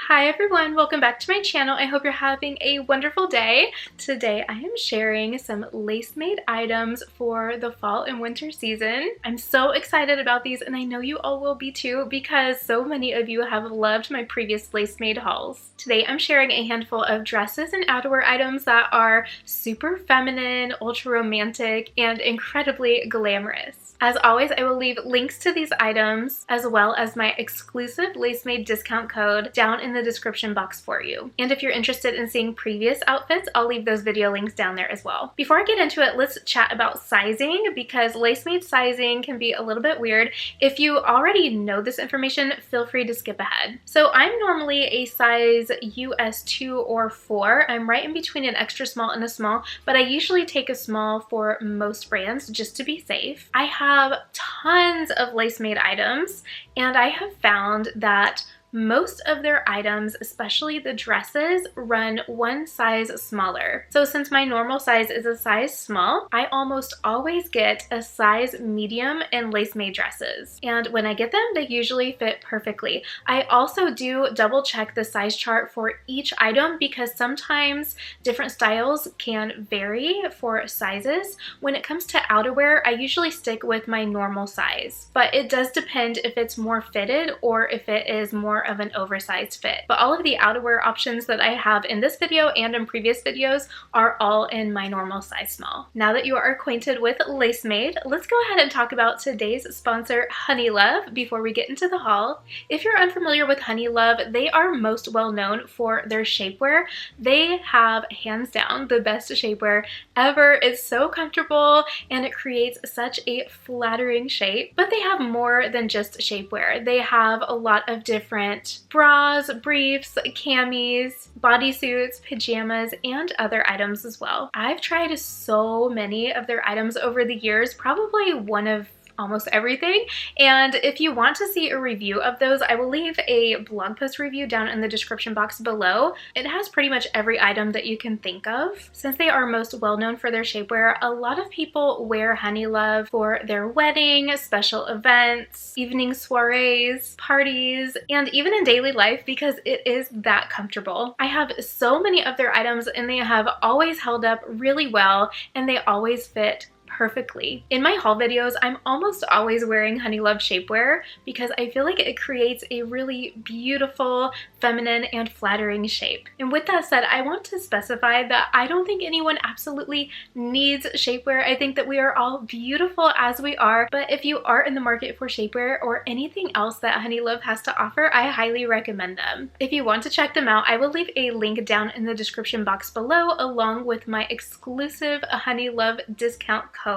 Hi everyone, welcome back to my channel. I hope you're having a wonderful day. Today I am sharing some Lacemade items for the fall and winter season. I'm so excited about these and I know you all will be too because so many of you have loved my previous Lacemade hauls. Today I'm sharing a handful of dresses and outerwear items that are super feminine, ultra romantic, and incredibly glamorous. As always, I will leave links to these items as well as my exclusive Lacemade discount code down in the description box for you. And if you're interested in seeing previous outfits, I'll leave those video links down there as well. Before I get into it, let's chat about sizing because Lacemade sizing can be a little bit weird. If you already know this information, feel free to skip ahead. So I'm normally a size US 2 or 4. I'm right in between an extra small and a small, but I usually take a small for most brands just to be safe. I have tons of Lacemade items and I have found that most of their items, especially the dresses, run one size smaller. So since my normal size is a size small, I almost always get a size medium in Lacemade dresses. And when I get them, they usually fit perfectly. I also do double check the size chart for each item because sometimes different styles can vary for sizes. When it comes to outerwear, I usually stick with my normal size, but it does depend if it's more fitted or if it is more of an oversized fit. But all of the outerwear options that I have in this video and in previous videos are all in my normal size small. Now that you are acquainted with Lacemade, let's go ahead and talk about today's sponsor, Honeylove, before we get into the haul. If you're unfamiliar with Honeylove, they are most well known for their shapewear. They have hands down the best shapewear ever. It's so comfortable and it creates such a flattering shape, but they have more than just shapewear. They have a lot of different bras, briefs, camis, bodysuits, pajamas, and other items as well. I've tried so many of their items over the years, probably one of almost everything, and if you want to see a review of those, I will leave a blog post review down in the description box below. It has pretty much every item that you can think of. Since they are most well known for their shapewear, a lot of people wear Honeylove for their wedding, special events, evening soirees, parties, and even in daily life because it is that comfortable. I have so many of their items and they have always held up really well and they always fit perfectly. In my haul videos, I'm almost always wearing Honeylove shapewear because I feel like it creates a really beautiful, feminine, and flattering shape. And with that said, I want to specify that I don't think anyone absolutely needs shapewear. I think that we are all beautiful as we are, but if you are in the market for shapewear or anything else that Honeylove has to offer, I highly recommend them. If you want to check them out, I will leave a link down in the description box below along with my exclusive Honeylove discount code.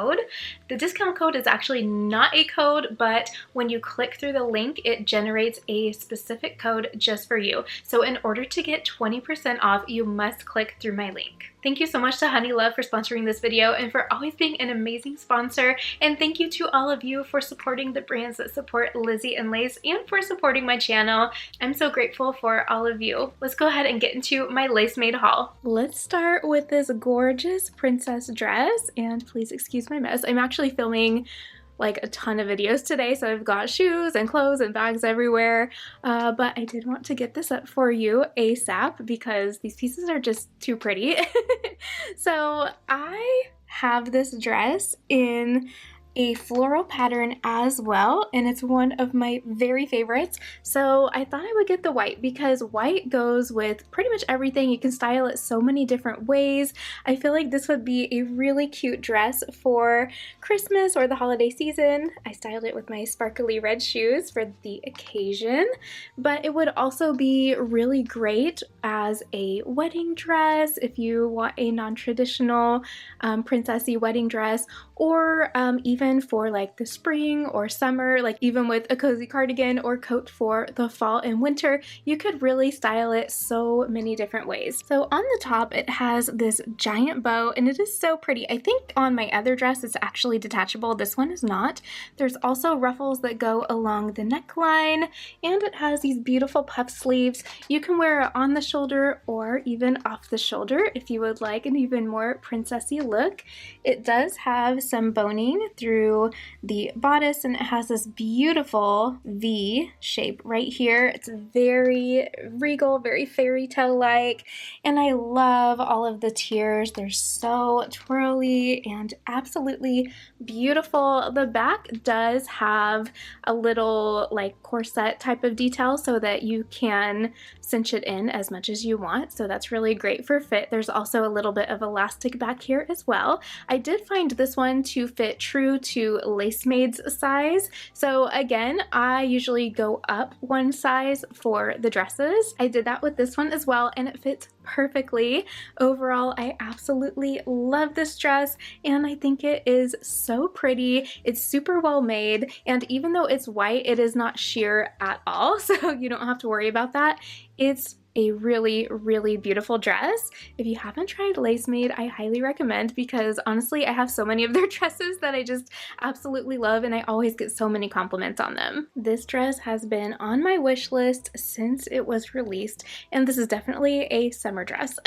The discount code is actually not a code, but when you click through the link, it generates a specific code just for you. So in order to get 20% off, you must click through my link. Thank you so much to Honeylove for sponsoring this video and for always being an amazing sponsor. And thank you to all of you for supporting the brands that support Lizzie and Lace and for supporting my channel. I'm so grateful for all of you. Let's go ahead and get into my Lacemade haul. Let's start with this gorgeous princess dress, and please excuse my mess. I'm actually filming like a ton of videos today, so I've got shoes and clothes and bags everywhere, but I did want to get this up for you ASAP because these pieces are just too pretty. So I have this dress in a floral pattern as well, and it's one of my very favorites. So I thought I would get the white because white goes with pretty much everything. You can style it so many different ways. I feel like this would be a really cute dress for Christmas or the holiday season. I styled it with my sparkly red shoes for the occasion, but it would also be really great as a wedding dress if you want a non-traditional princessy wedding dress, or even even for like the spring or summer, like even with a cozy cardigan or coat for the fall and winter, you could really style it so many different ways. So on the top, it has this giant bow and it is so pretty. I think on my other dress, it's actually detachable. This one is not. There's also ruffles that go along the neckline, and it has these beautiful puff sleeves. You can wear it on the shoulder or even off the shoulder if you would like an even more princessy look. It does have some boning through the bodice, and it has this beautiful V shape right here. It's very regal, very fairy tale like, and I love all of the tiers. They're so twirly and absolutely beautiful. The back does have a little like corset type of detail so that you can cinch it in as much as you want, so that's really great for fit. There's also a little bit of elastic back here as well. I did find this one to fit true to Lacemade's size, so again, I usually go up one size for the dresses. I did that with this one as well, and it fits perfectly. Overall, I absolutely love this dress, and I think it is so pretty. It's super well made, and even though it's white, it is not sheer at all, so you don't have to worry about that. It's a really, really beautiful dress. If you haven't tried Lacemade, I highly recommend, because honestly, I have so many of their dresses that I just absolutely love, and I always get so many compliments on them. This dress has been on my wish list since it was released, and this is definitely a summer dress,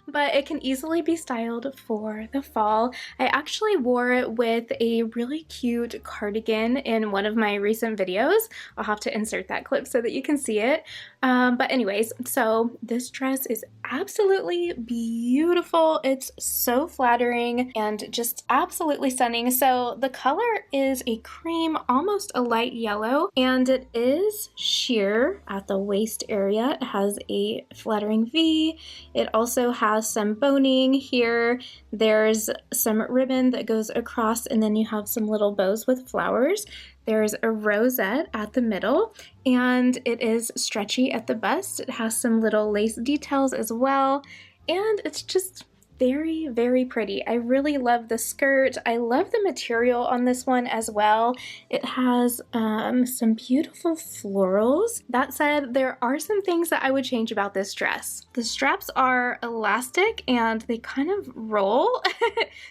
but it can easily be styled for the fall. I actually wore it with a really cute cardigan in one of my recent videos. I'll have to insert that clip so that you can see it. But anyways, so this dress is absolutely beautiful. It's so flattering and just absolutely stunning. So the color is a cream, almost a light yellow, and it is sheer at the waist area. It has a flattering V. It also has some boning here. There's some ribbon that goes across, and then you have some little bows with flowers. There's a rosette at the middle, and it is stretchy at the bust. It has some little lace details as well, and it's just very, very pretty. I really love the skirt. I love the material on this one as well. It has some beautiful florals. That said, there are some things that I would change about this dress. The straps are elastic and they kind of roll,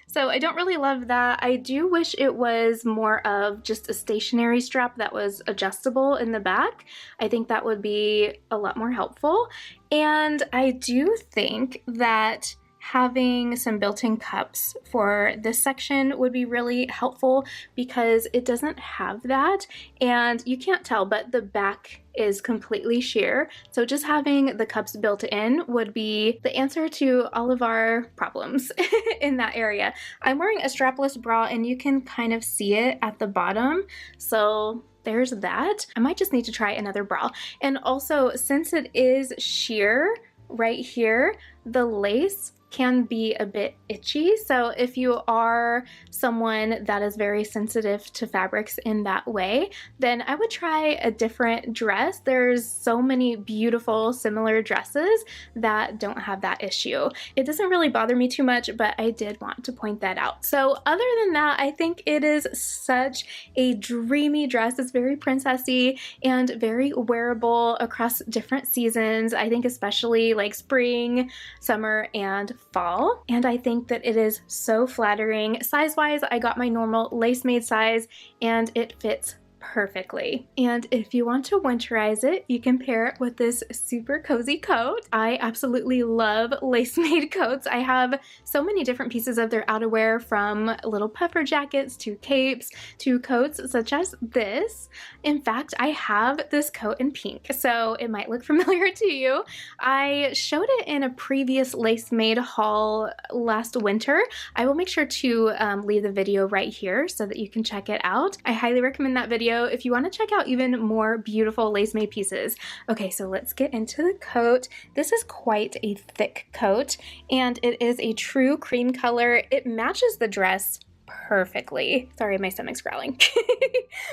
so I don't really love that. I do wish it was more of just a stationary strap that was adjustable in the back. I think that would be a lot more helpful, and I do think that having some built-in cups for this section would be really helpful, because it doesn't have that, and you can't tell, but the back is completely sheer, so just having the cups built in would be the answer to all of our problems in that area. I'm wearing a strapless bra, and you can kind of see it at the bottom, so there's that. I might just need to try another bra. And also, since it is sheer right here, the lace can be a bit itchy, so if you are someone that is very sensitive to fabrics in that way, then I would try a different dress. There's so many beautiful similar dresses that don't have that issue. It doesn't really bother me too much, but I did want to point that out. So other than that, I think it is such a dreamy dress. It's very princessy and very wearable across different seasons. I think especially like spring, summer, and fall, and I think that it is so flattering. Size-wise, I got my normal Lacemade size, and it fits perfectly. And if you want to winterize it, you can pair it with this super cozy coat. I absolutely love Lacemade coats. I have so many different pieces of their outerwear, from little puffer jackets to capes to coats such as this. In fact, I have this coat in pink, so it might look familiar to you. I showed it in a previous Lacemade haul last winter. I will make sure to leave the video right here so that you can check it out. I highly recommend that video if you want to check out even more beautiful Lacemade pieces. Okay, so let's get into the coat. This is quite a thick coat, and it is a true cream color. It matches the dress perfectly. Sorry, my stomach's growling.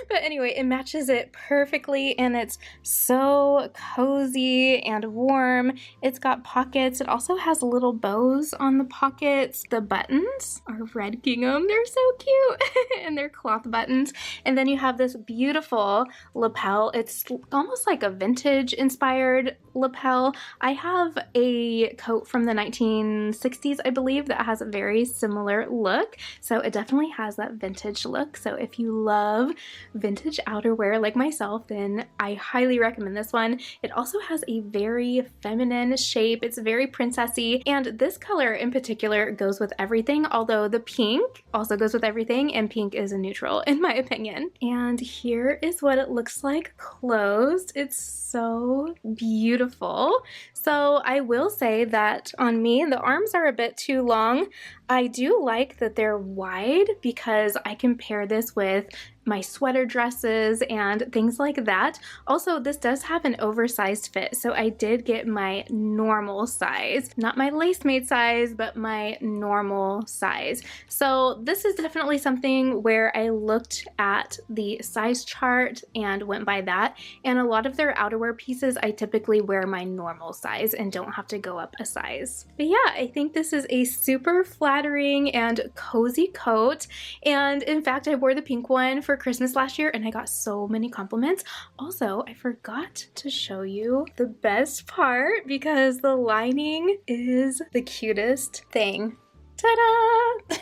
But anyway, it matches it perfectly, and it's so cozy and warm. It's got pockets. It also has little bows on the pockets. The buttons are red gingham. They're so cute. And they're cloth buttons. And then you have this beautiful lapel. It's almost like a vintage inspired lapel. I have a coat from the 1960s, I believe, that has a very similar look. So it definitely has that vintage look. So if you love vintage outerwear like myself, then I highly recommend this one. It also has a very feminine shape. It's very princessy, and this color in particular goes with everything, although the pink also goes with everything, and pink is a neutral in my opinion. And here is what it looks like closed. It's so beautiful. So I will say that on me, the arms are a bit too long. I do like that they're wide because I can pair this with my sweater dresses and things like that. Also, this does have an oversized fit, so I did get my normal size. Not my Lacemade size, but my normal size. So this is definitely something where I looked at the size chart and went by that, and a lot of their outerwear pieces I typically wear my normal size and don't have to go up a size. But yeah, I think this is a super flattering and cozy coat, and in fact I wore the pink one for Christmas last year and I got so many compliments. Also, I forgot to show you the best part because the lining is the cutest thing. Ta-da!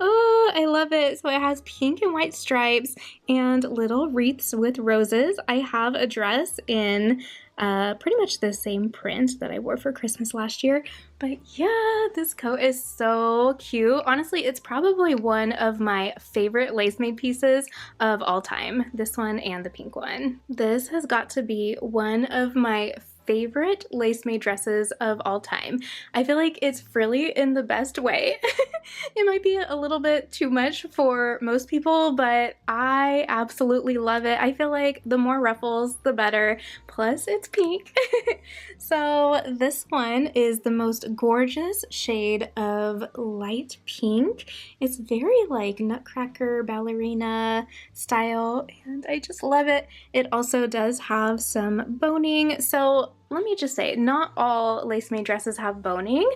Oh, I love it. So it has pink and white stripes and little wreaths with roses. I have a dress in pretty much the same print that I wore for Christmas last year. But yeah, this coat is so cute. Honestly, it's probably one of my favorite Lacemade pieces of all time. This one and the pink one. This has got to be one of my favorite Lacemade dresses of all time. I feel like it's frilly in the best way. It might be a little bit too much for most people, but I absolutely love it. I feel like the more ruffles, the better. Plus, it's pink. So this one is the most gorgeous shade of light pink. It's very like nutcracker ballerina style, and I just love it. It also does have some boning. So let me just say, not all Lacemade dresses have boning,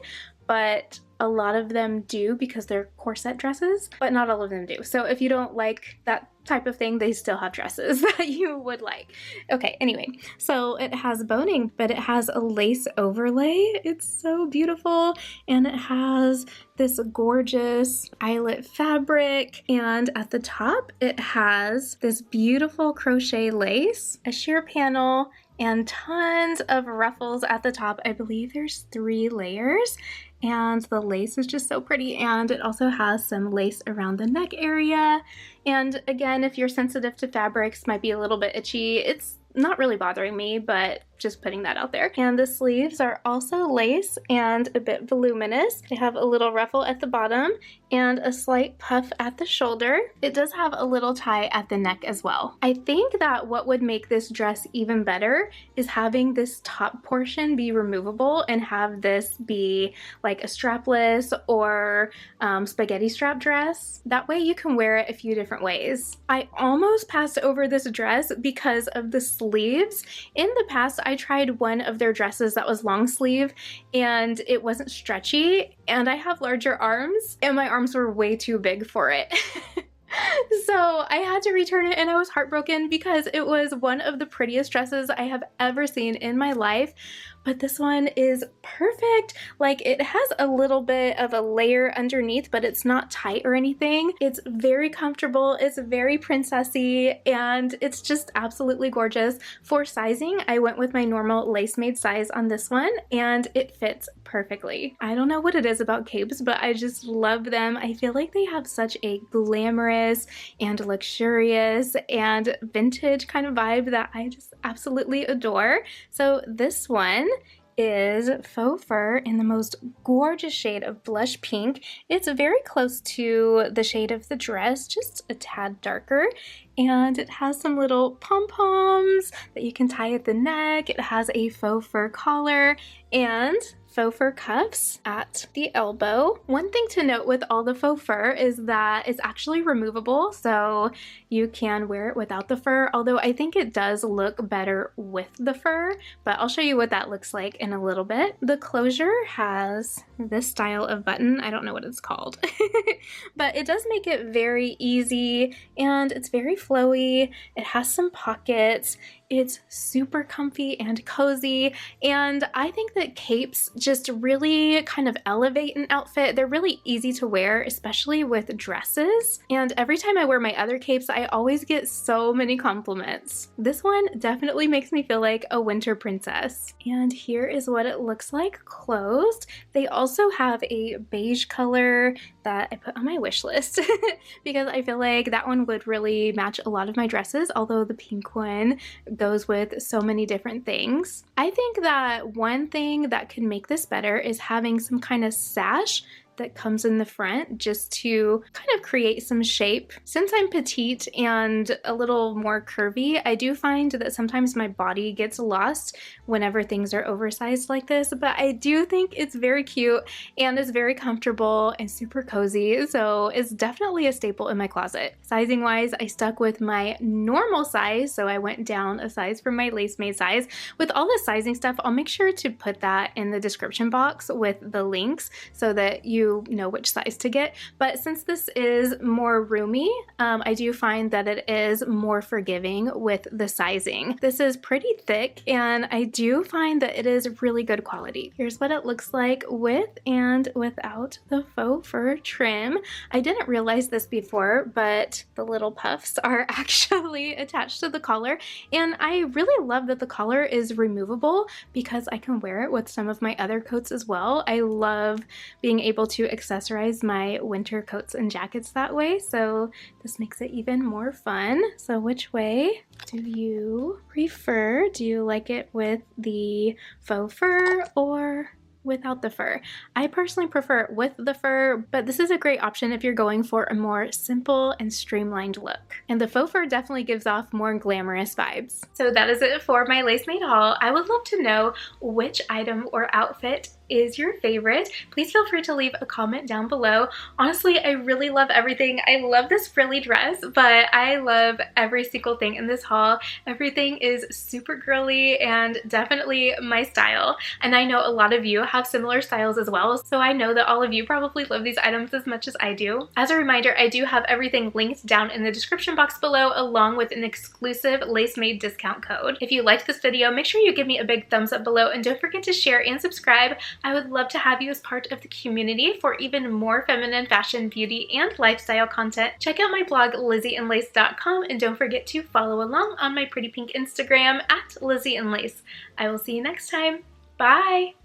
but a lot of them do because they're corset dresses, but not all of them do. So if you don't like that type of thing, they still have dresses that you would like. Okay, anyway, so it has boning, but it has a lace overlay. It's so beautiful, and it has this gorgeous eyelet fabric, and at the top it has this beautiful crochet lace, a sheer panel, and tons of ruffles at the top. I believe there's 3 layers, and the lace is just so pretty, and it also has some lace around the neck area. And again, if you're sensitive to fabrics, might be a little bit itchy. It's not really bothering me, but just putting that out there. And the sleeves are also lace and a bit voluminous. They have a little ruffle at the bottom and a slight puff at the shoulder. It does have a little tie at the neck as well. I think that what would make this dress even better is having this top portion be removable and have this be like a strapless or spaghetti strap dress. That way you can wear it a few different ways. I almost passed over this dress because of the sleeves. In the past, I tried one of their dresses that was long sleeve and it wasn't stretchy, and I have larger arms and my arms were way too big for it. So I had to return it, and I was heartbroken because it was one of the prettiest dresses I have ever seen in my life. But this one is perfect. Like, it has a little bit of a layer underneath, but it's not tight or anything. It's very comfortable, it's very princessy, and it's just absolutely gorgeous. For sizing, I went with my normal Lacemade size on this one, and it fits perfectly. I don't know what it is about capes, but I just love them. I feel like they have such a glamorous and luxurious and vintage kind of vibe that I just absolutely adore. So this one is faux fur in the most gorgeous shade of blush pink. It's very close to the shade of the dress, just a tad darker, and it has some little pom-poms that you can tie at the neck. It has a faux fur collar, and faux fur cuffs at the elbow. One thing to note with all the faux fur is that it's actually removable, so you can wear it without the fur, although I think it does look better with the fur, but I'll show you what that looks like in a little bit. The closure has this style of button. I don't know what it's called, but it does make it very easy and it's very flowy. It has some pockets. It's super comfy and cozy, and I think that capes just really kind of elevate an outfit. They're really easy to wear, especially with dresses, and every time I wear my other capes, I always get so many compliments. This one definitely makes me feel like a winter princess. And here is what it looks like closed. They also have a beige color that I put on my wish list because I feel like that one would really match a lot of my dresses, although the pink one goes with so many different things. I think that one thing that could make this better is having some kind of sash that comes in the front just to kind of create some shape. Since I'm petite and a little more curvy, I do find that sometimes my body gets lost whenever things are oversized like this, but I do think it's very cute and it's very comfortable and super cozy, so it's definitely a staple in my closet. Sizing wise, I stuck with my normal size, so I went down a size from my Lacemade size. With all the sizing stuff, I'll make sure to put that in the description box with the links so that you know which size to get. But since this is more roomy, I do find that it is more forgiving with the sizing. This is pretty thick and I do find that it is really good quality. Here's what it looks like with and without the faux fur trim. I didn't realize this before, but the little puffs are actually attached to the collar, and I really love that the collar is removable because I can wear it with some of my other coats as well. I love being able to accessorize my winter coats and jackets that way, so this makes it even more fun. So which way do you prefer? Do you like it with the faux fur or without the fur? I personally prefer it with the fur, but this is a great option if you're going for a more simple and streamlined look. And the faux fur definitely gives off more glamorous vibes. So that is it for my Lacemade haul. I would love to know which item or outfit is your favorite. Please feel free to leave a comment down below. Honestly, I really love everything. I love this frilly dress, but I love every single thing in this haul. Everything is super girly and definitely my style. And I know a lot of you have similar styles as well, so I know that all of you probably love these items as much as I do. As a reminder, I do have everything linked down in the description box below, along with an exclusive Lacemade discount code. If you liked this video, make sure you give me a big thumbs up below and don't forget to share and subscribe. I would love to have you as part of the community for even more feminine fashion, beauty, and lifestyle content. Check out my blog, lizzieandlace.com, and don't forget to follow along on my pretty pink Instagram at Lizzie and Lace. I will see you next time. Bye!